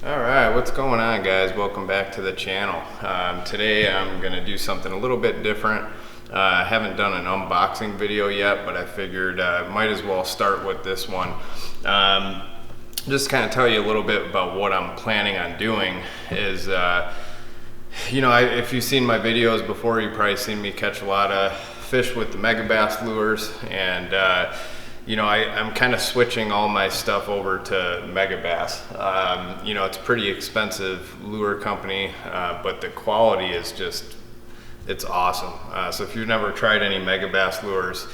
Alright, what's going on, guys? Welcome back to the channel. Today I'm going to do something a little bit different. I haven't done an unboxing video yet, but I figured might as well start with this one. Just kind of tell you a little bit about what I'm planning on doing is, if you've seen my videos before, you've probably seen me catch a lot of fish with the Megabass lures, and I'm kind of switching all my stuff over to Megabass. It's a pretty expensive lure company, but the quality is just, it's awesome. So if you've never tried any Megabass lures,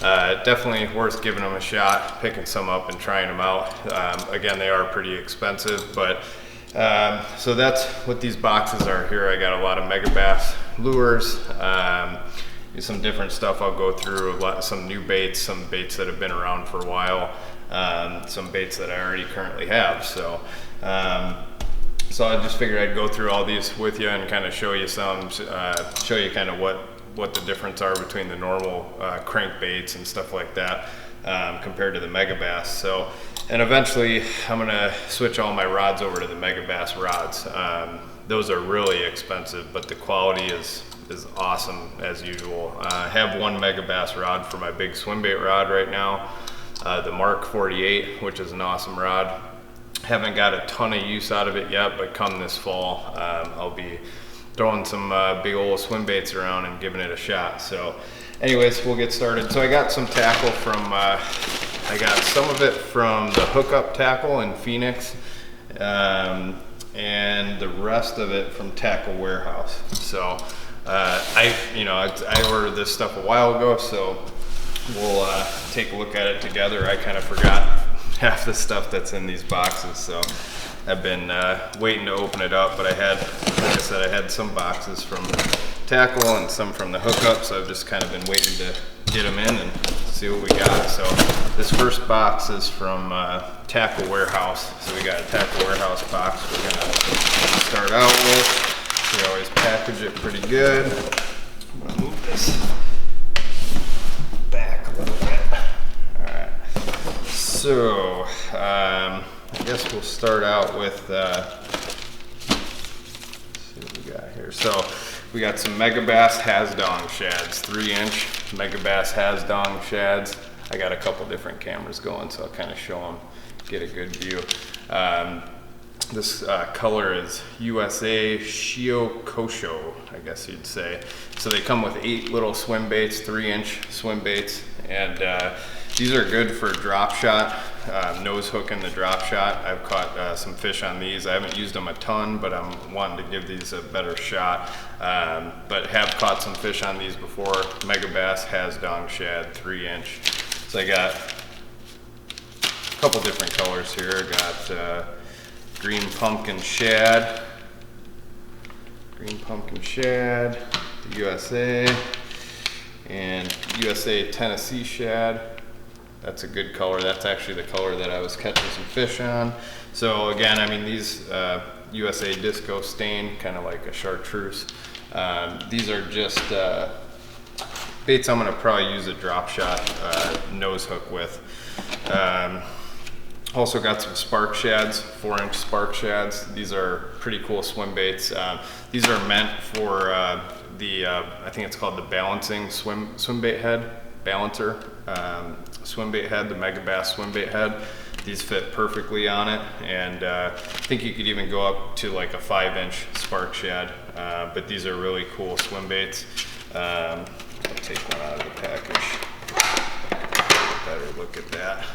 definitely worth giving them a shot, picking some up and trying them out. Again, they are pretty expensive, but so that's what these boxes are here. I got a lot of Megabass lures. Some different stuff I'll go through, some new baits, some baits that have been around for a while, some baits that I already currently have. So I just figured I'd go through all these with you and kind of show you show you kind of what the difference are between the normal crankbaits and stuff like that compared to the Megabass. So, and eventually I'm gonna switch all my rods over to the Megabass rods. Those are really expensive, but the quality is awesome as usual. I have one Megabass rod for my big swim bait rod right now, the Mark 48, which is an awesome rod. Haven't got a ton of use out of it yet, but come this fall, I'll be throwing some big old swim baits around and giving it a shot. So anyways, we'll get started. So I got some tackle from, I got some of it from the Hookup Tackle in Phoenix, and the rest of it from Tackle Warehouse. So I ordered this stuff a while ago, so we'll take a look at it together. I kind of forgot half the stuff that's in these boxes, so I've been waiting to open it up, but like I said, I had some boxes from Tackle and some from the Hookup, so I've just kind of been waiting to get them in and see what we got. So this first box is from Tackle Warehouse. So we got a Tackle Warehouse box we're gonna start out with. We always package it pretty good. I'm gonna move this back a little bit. All right. So I guess we'll start out with. Let's see what we got here. So we got some Megabass Hasdong shads, 3-inch Megabass Hasdong shads. I got a couple different cameras going, so I'll kind of show them, get a good view. This color is USA Shiokosho, I guess you'd say. So they come with 8 little swim baits, 3-inch swim baits, and these are good for drop shot, nose hook in the drop shot. I've caught some fish on these. I haven't used them a ton, but I'm wanting to give these a better shot. But have caught some fish on these before. Megabass Hasdong shad, 3-inch. So I got a couple different colors here. I got green pumpkin shad, the USA, and USA Tennessee shad. That's a good color. That's actually the color that I was catching some fish on. So again, I mean, these USA Disco Stain, kind of like a chartreuse. These are just baits I'm gonna probably use a drop shot nose hook with. Also got some spark shads, 4-inch spark shads. These are pretty cool swim baits. These are meant for I think it's called the balancing swim bait head, balancer swim bait head, the Megabass swim bait head. These fit perfectly on it, and I think you could even go up to like a 5-inch spark shad, but these are really cool swim baits. I'll take one out of the package. Better look at that.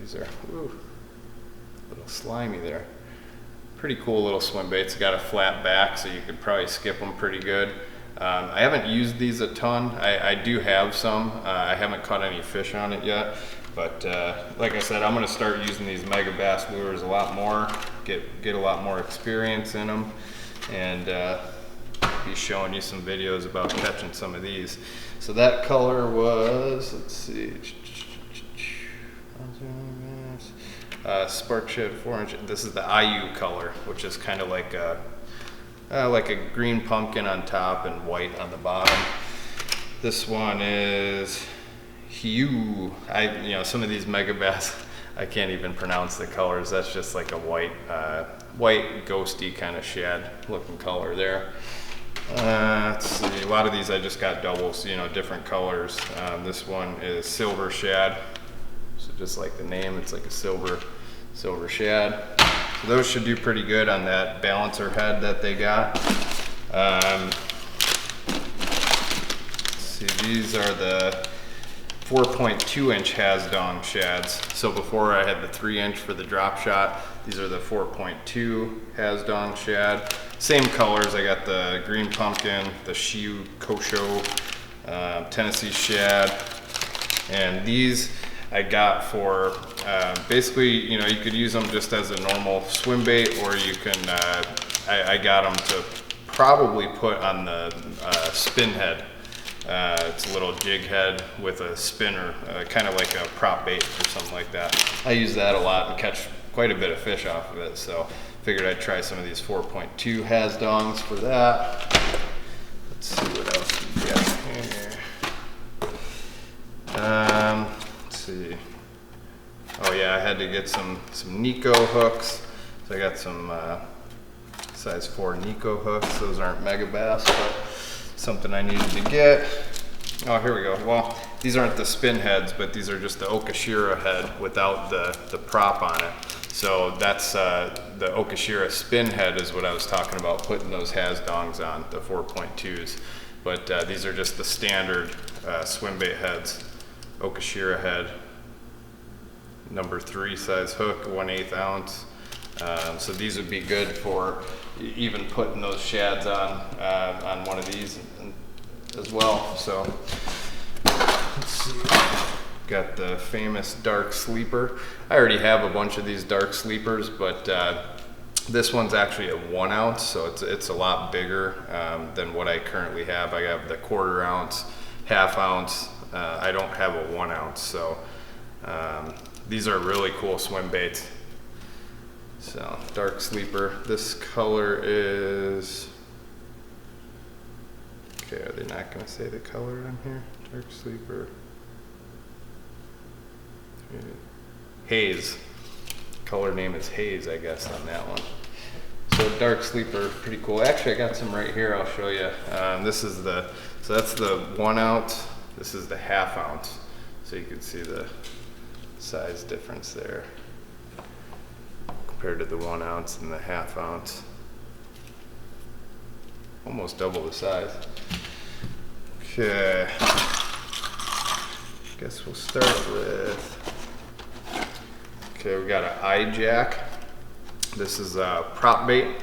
These are a little slimy there. Pretty cool little swim baits. Got a flat back, so you could probably skip them pretty good. I haven't used these a ton. I do have some. I haven't caught any fish on it yet, but like I said, I'm going to start using these Megabass lures a lot more, get a lot more experience in them, and be showing you some videos about catching some of these. So that color was, let's see, Spark Shed 4-inch. This is the IU color, which is kind of like a green pumpkin on top and white on the bottom. This one is Some of these Megabass, I can't even pronounce the colors. That's just like a white ghosty kind of shad looking color there. Let's see, a lot of these I just got doubles, different colors. This one is silver shad. So just like the name, it's like a silver shad. So those should do pretty good on that balancer head that they got. Let's see, these are the 4.2 inch Hasdong shads. So before I had the 3 inch for the drop shot, these are the 4.2 Hasdong shad. Same colors, I got the green pumpkin, the Shiu Kosho, Tennessee shad, and these I got for basically, you could use them just as a normal swim bait, or you can, I got them to probably put on the spin head. It's a little jig head with a spinner, kind of like a prop bait or something like that. I use that a lot and catch quite a bit of fish off of it, so figured I'd try some of these 4.2 Hasdongs for that. Let's see what else we got here. Let's see. Oh yeah, I had to get some Nico hooks. So I got some size 4 Nico hooks. Those aren't Megabass, but something I needed to get. Oh, here we go. Well, these aren't the spin heads, but these are just the Okashira head without the prop on it. So that's the Okashira spin head is what I was talking about, putting those Hasdongs on, the 4.2s. But these are just the standard swim bait heads. Okashira head, number 3 size hook, 1/8 ounce. So these would be good for even putting those shads on one of these as well. So let's see. Got the famous dark sleeper. I already have a bunch of these dark sleepers, but this one's actually a 1 ounce, so it's a lot bigger than what I currently have. I have the 1/4 ounce, 1/2 ounce. I don't have a 1 ounce, so these are really cool swim baits. So dark sleeper. This color is, okay, are they not going to say the color on here? Dark sleeper. Haze. Color name is Haze, I guess, on that one. So dark sleeper, pretty cool. Actually, I got some right here. I'll show you. So that's the 1 ounce. This is the 1/2 ounce. So you can see the size difference there compared to the 1 ounce and the 1/2 ounce. Almost double the size. Okay. Guess we'll start with, okay, we got an eye jack. This is a prop bait.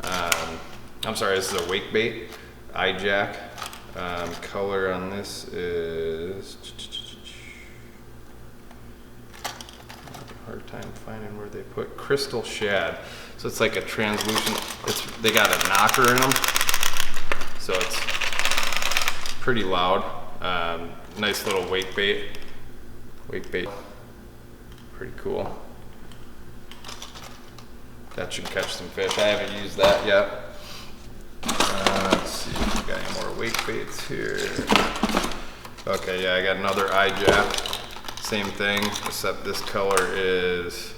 I'm sorry, this is a wake bait, eye jack. Color on this is, hard time finding where they put crystal shad. So it's like a translucent, they got a knocker in them. So it's pretty loud. Nice little wake bait. Pretty cool. That should catch some fish. I haven't used that yet. Let's see if we got any more wake baits here. Okay, yeah, I got another eye jack. Same thing, except this color is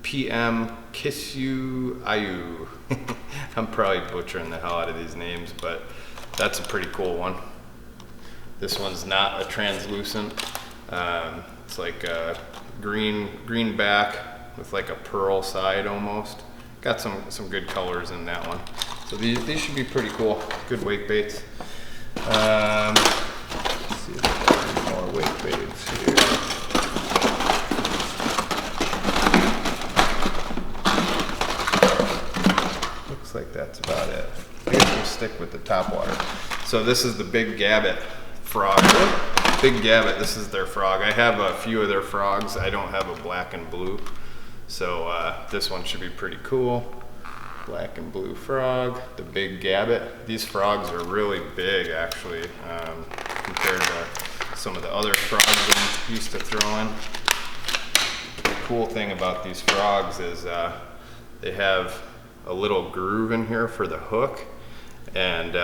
PM Kisyu Ayu. I'm probably butchering the hell out of these names, but that's a pretty cool one. This one's not a translucent. It's like a green back with like a pearl side almost. Got some good colors in that one. So these should be pretty cool. Good wake baits. Let's see if we got any more wake baits here. Looks like that's about it. I guess we'll stick with the Topwater. So this is the Big Gabbit frog. Big Gabbit, this is their frog. I have a few of their frogs. I don't have a black and blue. So this one should be pretty cool. Black and blue frog, the Big Gabbit. These frogs are really big actually, compared to some of the other frogs I'm used to throwing. The cool thing about these frogs is they have a little groove in here for the hook, and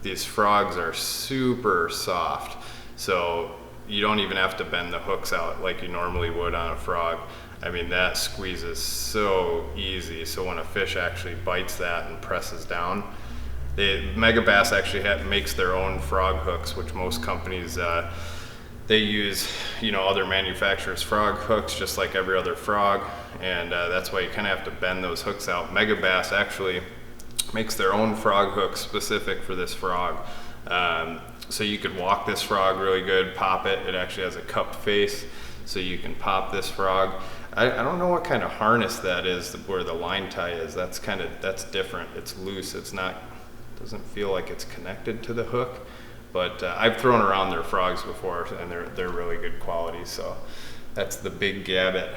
these frogs are super soft. So you don't even have to bend the hooks out like you normally would on a frog. I mean, that squeezes so easy. So when a fish actually bites that and presses down, Megabass actually makes their own frog hooks, which most companies, they use, you know, other manufacturers' frog hooks just like every other frog, and that's why you kind of have to bend those hooks out. Megabass actually makes their own frog hook specific for this frog. So you could walk this frog really good, pop it. It actually has a cupped face, so you can pop this frog. I don't know what kind of harness that is where the line tie is. That's different. It's loose. It's not, doesn't feel like it's connected to the hook. But I've thrown around their frogs before, and they're really good quality. So that's the Big Gabbit.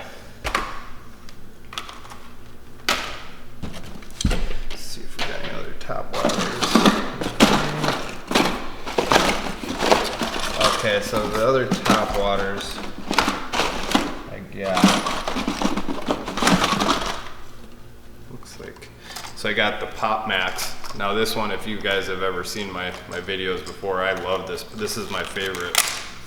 Let's see if we got any other Topwaters. Okay, so the other Topwaters I got, looks like, so I got the Pop Max. Now this one, if you guys have ever seen my videos before, I love this. This is my favorite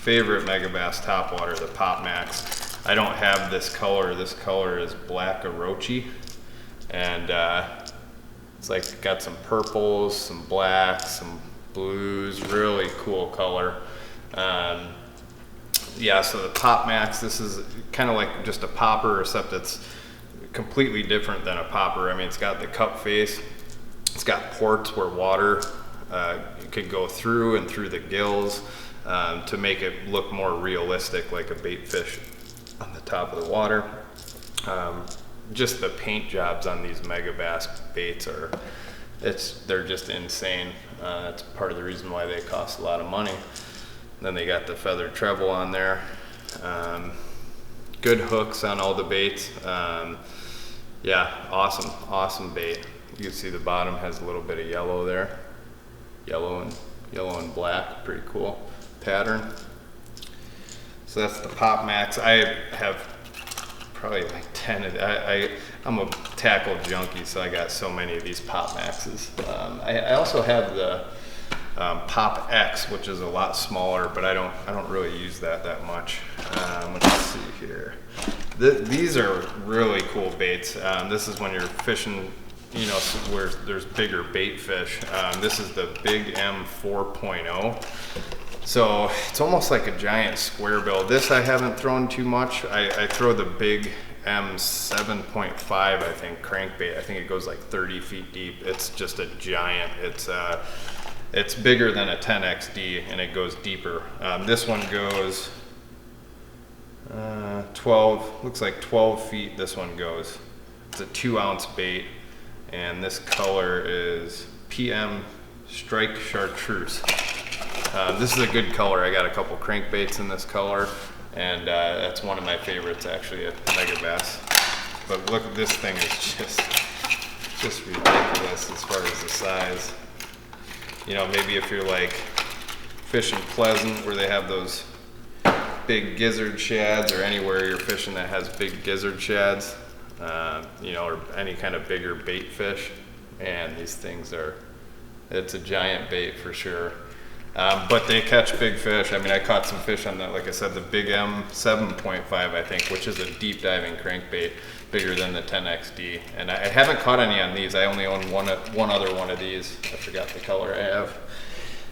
Megabass topwater, the Pop Max. I don't have this color. This color is Black Orochi, and it's like got some purples, some blacks, some blues, really cool color. Yeah, so the Pop Max, this is kind of like just a popper, except it's completely different than a popper. I mean, it's got the cup face. It's got ports where water could go through and through the gills to make it look more realistic, like a bait fish on the top of the water. Just the paint jobs on these Megabass baits they're just insane. That's part of the reason why they cost a lot of money. Then they got the feathered treble on there. Good hooks on all the baits. Yeah, awesome bait. You can see the bottom has a little bit of yellow there. Yellow and black, pretty cool pattern. So that's the Pop Max. I have probably like 10 of I'm a tackle junkie, so I got so many of these Pop Maxes. I also have the Pop X, which is a lot smaller, but I don't really use that much. Let's see here. These are really cool baits. This is when you're fishing, you know, where there's bigger bait fish. This is the Big M 4.0. So it's almost like a giant square bill. This I haven't thrown too much. I throw the Big M 7.5, I think, crankbait. I think it goes like 30 feet deep. It's just a giant. It's bigger than a 10XD, and it goes deeper. This one goes 12, looks like 12 feet this one goes. It's a 2-ounce bait, and this color is PM Strike Chartreuse. This is a good color. I got a couple crankbaits in this color, and that's one of my favorites actually at Megabass. But look, this thing is just ridiculous as far as the size. You know, maybe if you're like fishing Pleasant where they have those big gizzard shads, or anywhere you're fishing that has big gizzard shads, you know, or any kind of bigger bait fish, and these things it's a giant bait for sure. But they catch big fish. I mean, I caught some fish on that, like I said, the Big M 7.5, I think, which is a deep diving crankbait, bigger than the 10XD. And I haven't caught any on these. I only own one other one of these. I forgot the color I have.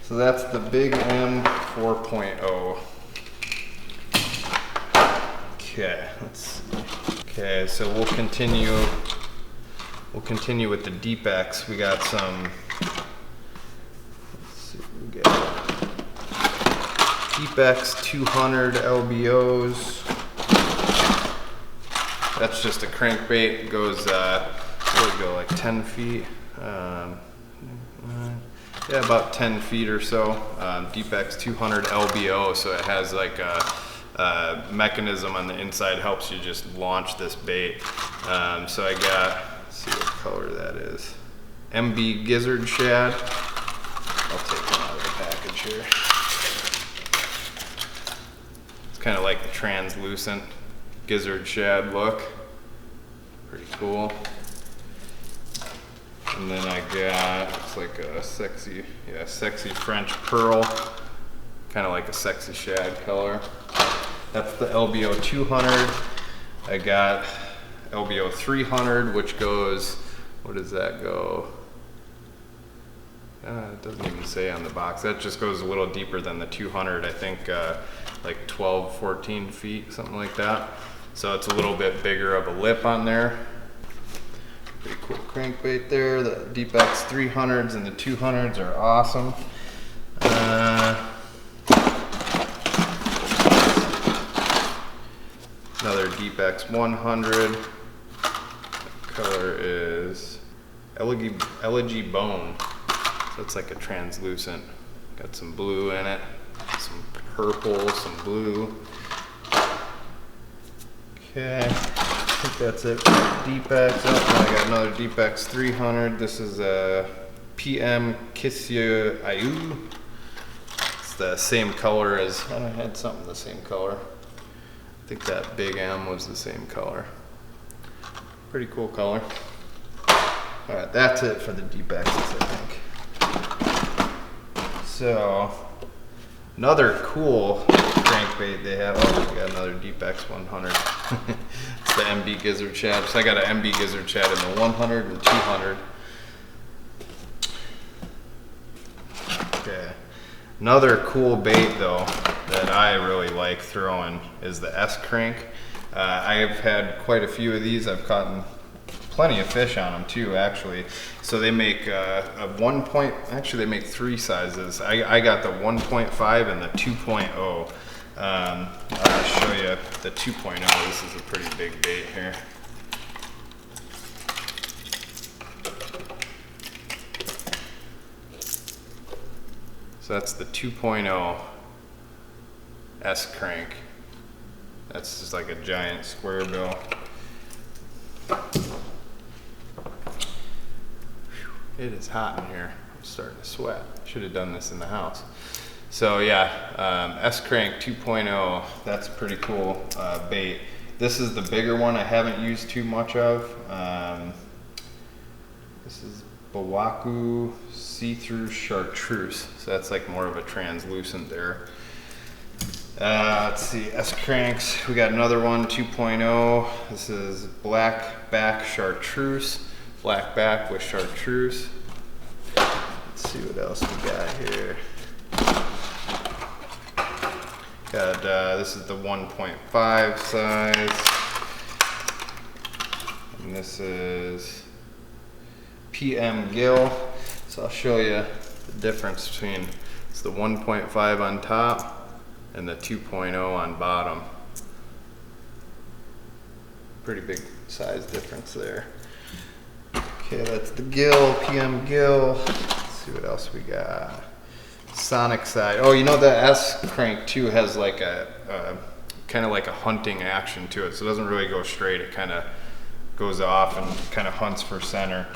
So that's the Big M 4.0. Okay, let's see. Okay, so we'll continue with the Deep X. We got some, let's see, we got Deep X 200 LBOs. That's just a crankbait. It goes, what go, like 10 feet? Yeah, about 10 feet or so. Deep X 200 LBO, so it has like a mechanism on the inside, helps you just launch this bait. So I got, let's see what color that is. MB Gizzard Shad. I'll take one out of the package here. It's kind of like a translucent gizzard shad look. Pretty cool. And then I got, it's like a sexy French pearl kind of like a sexy shad color. That's the LBO 200. I got LBO 300, which goes, what does that go? It doesn't even say on the box. That just goes a little deeper than the 200, I think like 12, 14 feet, something like that. So it's a little bit bigger of a lip on there. Pretty cool crankbait there. The Deep X 300s and the 200s are awesome. Another Deep X 100. Color is Elegy Bone. So it's like a translucent. Got some blue in it, some purple, some blue. Okay, I think that's it for Deep X. Oh, I got another Deep X 300. This is a PM Kissia Ayu. It's the same color as, I had something the same color. I think that big M was the same color. Pretty cool color. All right, that's it for the Deep X's, I think. So, another cool crankbait they have. Oh, we got another Deep X 100. It's the MB Gizzard Shad. So I got an MB Gizzard Shad in the 100 and 200. Okay. Another cool bait though that I really like throwing is the S-Crank. I've had quite a few of these. I've caught plenty of fish on them too, actually. So they make actually they make three sizes. I got the 1.5 and the 2.0. I'll show you the 2.0. This is a pretty big bait here. So that's the 2.0 S-Crank. That's just like a giant square bill. It is hot in here. I'm starting to sweat. Should have done this in the house. So yeah, S-Crank 2.0, that's a pretty cool bait. This is the bigger one I haven't used too much of. This is Bawaku see-through chartreuse. So that's like more of a translucent there. Let's see, S-Cranks. We got another one, 2.0. This is black back chartreuse. Black back with chartreuse. Let's see what else we got here. Got this is the 1.5 size, and this is PM Gill. So I'll show you the difference between it's the 1.5 on top and the 2.0 on bottom. Pretty big size difference there. Okay, that's the Gill, PM Gill. Let's see what else we got. Sonic side. Oh, you know the S-Crank too has like a kind of like a hunting action to it, so it doesn't really go straight. It kind of goes off and kind of hunts for center.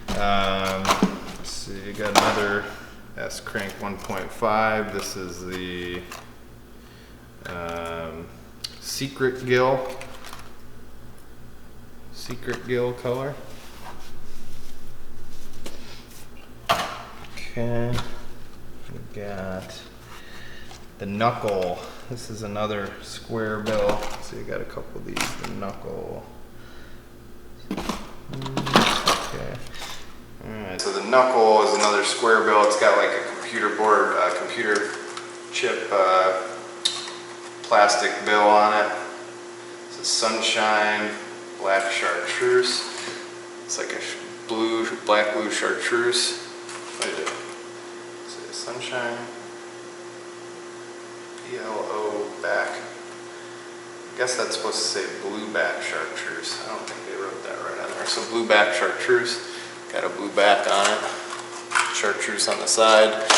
Let's see, you got another S-Crank 1.5. This is the Secret Gill color. Okay, we got the Knuckle. This is another square bill. So you got a couple of these. The Knuckle. Okay. All right. So the Knuckle is another square bill. It's got like a computer board, computer chip plastic bill on it. It's a Sunshine black chartreuse. It's like a black blue chartreuse. What is it? Sunshine BLO back. I guess that's supposed to say blue back chartreuse. I don't think they wrote that right on there. So blue back chartreuse. Got a blue back on it. Chartreuse on the side.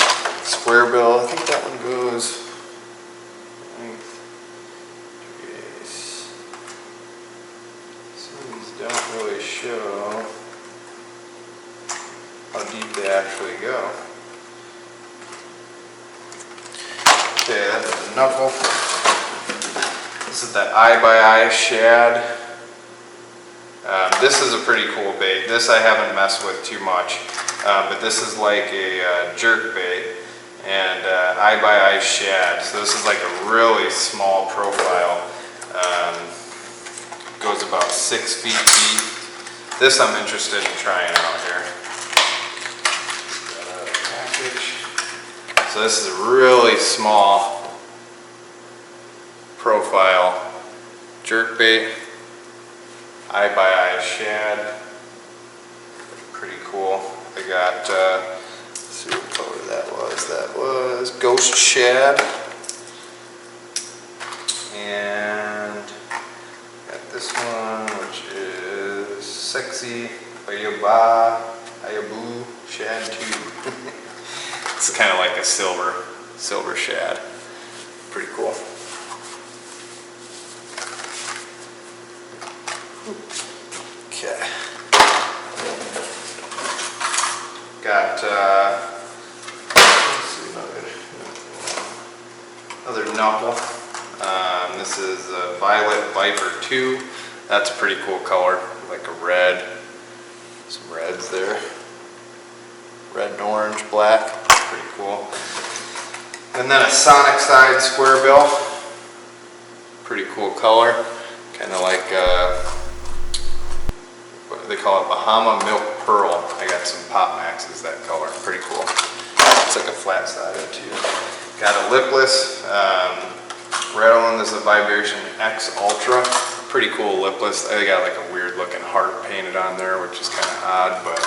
Square bill. I think that one goes. Some of these don't really show how deep they actually go. Okay, that's the Knuckle. This is the Eye by Eye Shad. This is a pretty cool bait. This I haven't messed with too much, but this is like a jerk bait, and eye by eye shad. So this is like a really small profile. Goes about 6 feet deep. This I'm interested in trying out here. Got a package. So this is a really small profile jerkbait, eye by eye shad. Pretty cool. I got, let's see what color that was. That was ghost shad. And got this one, which is sexy Ayabu shad too. It's kind of like a silver shad. Pretty cool. Okay. Got let's see, another knuckle. This is a Violet Viper 2. That's a pretty cool color, like a red. Some reds there. Red and orange, black. Pretty cool. And then a Sonic Side square bill. Pretty cool color. Kind of like what do they call it? Bahama Milk Pearl. I got some Pop Maxes that color. Pretty cool. It's like a flat sided too. Got a lipless. Rattling. This is a Vibration X Ultra. Pretty cool lipless. They got like a weird looking heart painted on there, which is kind of odd, but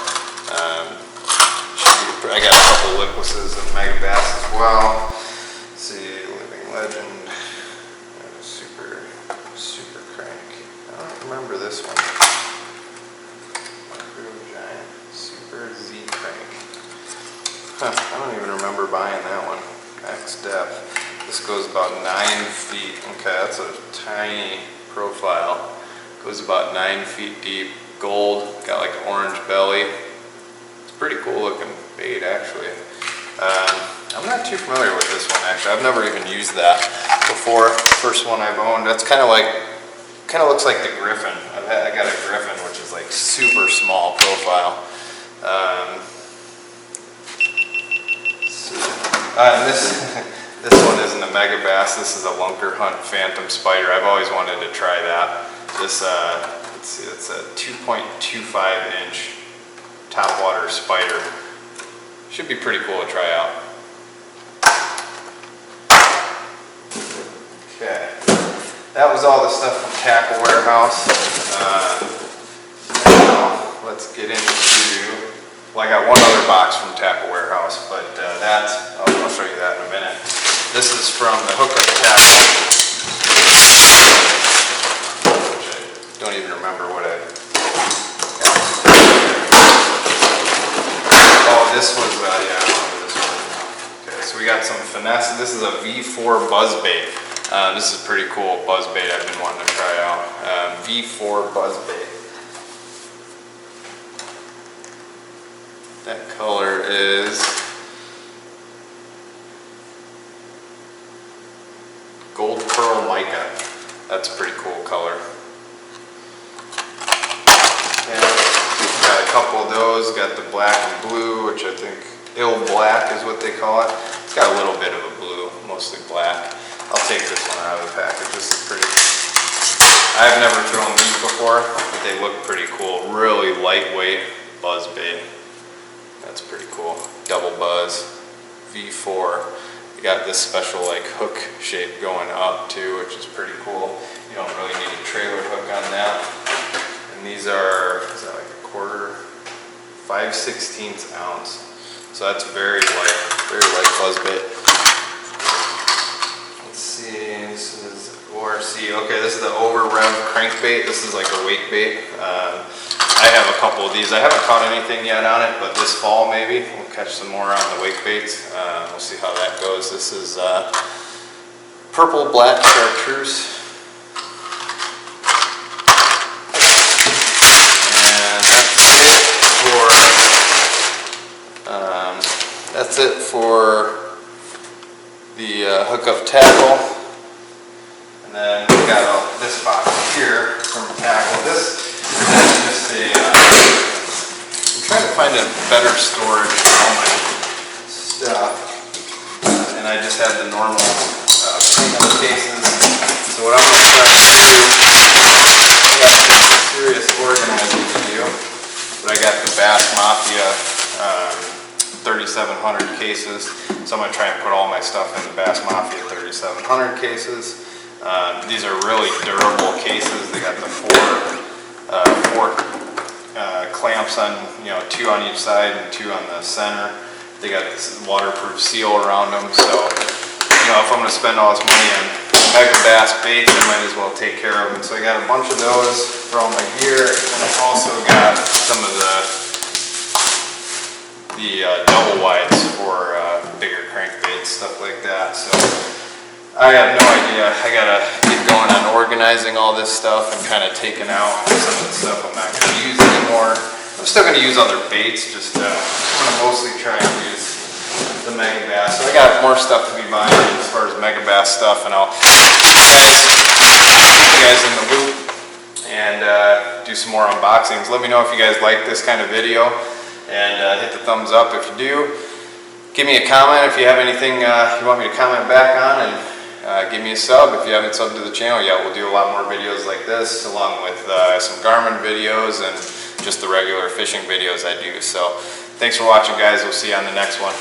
I got a couple liplesses of Megabass as well. Let's see, Living Legend, super crank. I don't remember this one. Micro Giant, Super Z crank. Huh, I don't even remember buying that one. Max depth. This goes about 9 feet. Okay, that's a tiny profile. Goes about 9 feet deep. Gold, got like an orange belly. It's pretty cool looking bait actually. I'm not too familiar with this one actually. I've never even used that before. First one I've owned. That's kind of looks like the Griffin. I got a Griffin which is like super small profile. This one isn't a Megabass. This is a Lunker Hunt Phantom Spider. I've always wanted to try that. This, let's see, it's a 2.25 inch topwater spider. Should be pretty cool to try out. Okay, that was all the stuff from Tackle Warehouse. Now let's get into. Well, I got one other box from Tackle Warehouse, but I'll show you that in a minute. This is from the Hookup Tackle, which I don't even remember what I got. Oh, this was, yeah, I remember this one. Okay, so we got some finesse. This is a V4 Buzzbait. This is a pretty cool buzzbait I've been wanting to try out. V4 Buzzbait. That color is Gold Pearl Mica. That's a pretty cool color. And got a couple of those. Got the black and blue, which I think ill black is what they call it. It's got a little bit of a blue, mostly black. I'll take this one out of the package. This is pretty. I've never thrown these before, but they look pretty cool. Really lightweight buzz bait. That's pretty cool. Double buzz, V4. You got this special like hook shape going up too, which is pretty cool. You don't really need a trailer hook on that. And these are, is that like a quarter, 5/16 ounce. So that's very light buzz bait. Let's see, this is ORC. Okay, this is the over rev crankbait. This is like a weight bait. I have a couple of these. I haven't caught anything yet on it, but this fall maybe we'll catch some more on the wake baits. We'll see how that goes. This is purple black chartreuse. And that's it for the hookup tackle. And then we got this box here from Tackle. This is just a, I'm trying to find a better storage for all my stuff. just have the normal premium cases. So what I'm going to try to do, I got some serious organizing to do, but I got the Bass Mafia 3700 cases. So I'm going to try and put all my stuff in the Bass Mafia 3700 cases. These are really durable cases. They got the four clamps on, 2 on each side and 2 on the center. They got this waterproof seal around them. So, if I'm going to spend all this money on Megabass baits, I might as well take care of them. So I got a bunch of those for all my gear, and I also got some of the double wides for bigger crankbaits, stuff like that. So I have no idea. I gotta get going on organizing all this stuff and kind of taking out some of the stuff I'm not gonna use anymore. I'm still gonna use other baits, just I'm gonna mostly try and use the Megabass. So I got more stuff to be buying as far as Megabass stuff, and I'll keep you guys in the loop and do some more unboxings. Let me know if you guys like this kind of video, and hit the thumbs up if you do. Give me a comment if you have anything you want me to comment back on, and give me a sub if you haven't subbed to the channel yet. We'll do a lot more videos like this, along with some Garmin videos and just the regular fishing videos I do. So thanks for watching, guys. We'll see you on the next one.